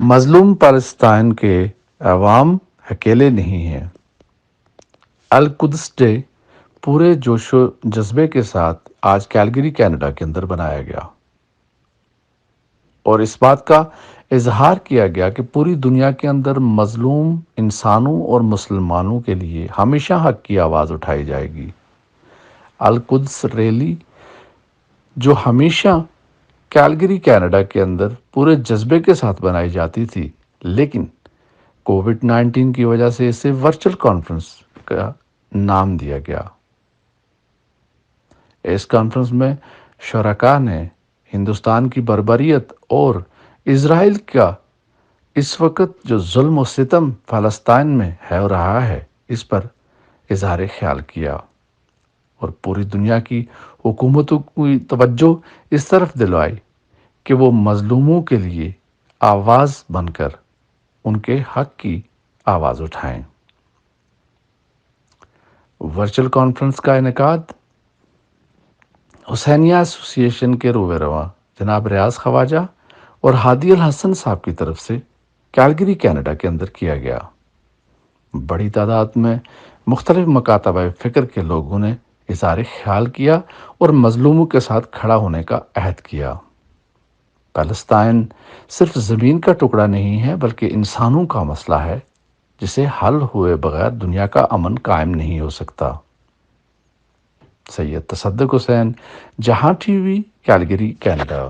مظلوم فلسطین کے عوام اکیلے نہیں ہیں۔ القدس ڈے پورے جوش و جذبے کے ساتھ آج کیلگری کینیڈا کے اندر بنایا گیا اور اس بات کا اظہار کیا گیا کہ پوری دنیا کے اندر مظلوم انسانوں اور مسلمانوں کے لیے ہمیشہ حق کی آواز اٹھائی جائے گی۔ القدس ریلی جو ہمیشہ کیلگری کینیڈا کے اندر پورے جذبے کے ساتھ بنائی جاتی تھی، لیکن کووڈ-19 کی وجہ سے اسے ورچوئل کانفرنس کا نام دیا گیا۔ اس کانفرنس میں شرکاء نے ہندوستان کی بربریت اور اسرائیل کا اس وقت جو ظلم و ستم فلسطین میں ہے اور رہا ہے، اس پر اظہار خیال کیا اور پوری دنیا کی حکومتوں کی توجہ اس طرف دلوائی کہ وہ مظلوموں کے لیے آواز بن کر ان کے حق کی آواز اٹھائیں۔ ورچوئل کانفرنس کا انعقاد حسینیہ ایسوسی ایشن کے روبے رواں جناب ریاض خواجہ اور ہادی الحسن صاحب کی طرف سے کیلگری کینیڈا کے اندر کیا گیا۔ بڑی تعداد میں مختلف مکاتبہ فکر کے لوگوں نے اظہار خیال کیا اور مظلوموں کے ساتھ کھڑا ہونے کا عہد کیا۔ فلسطین صرف زمین کا ٹکڑا نہیں ہے بلکہ انسانوں کا مسئلہ ہے جسے حل ہوئے بغیر دنیا کا امن قائم نہیں ہو سکتا۔ سید تصدق حسین، جہاں ٹی وی، کیلگری، کینیڈا۔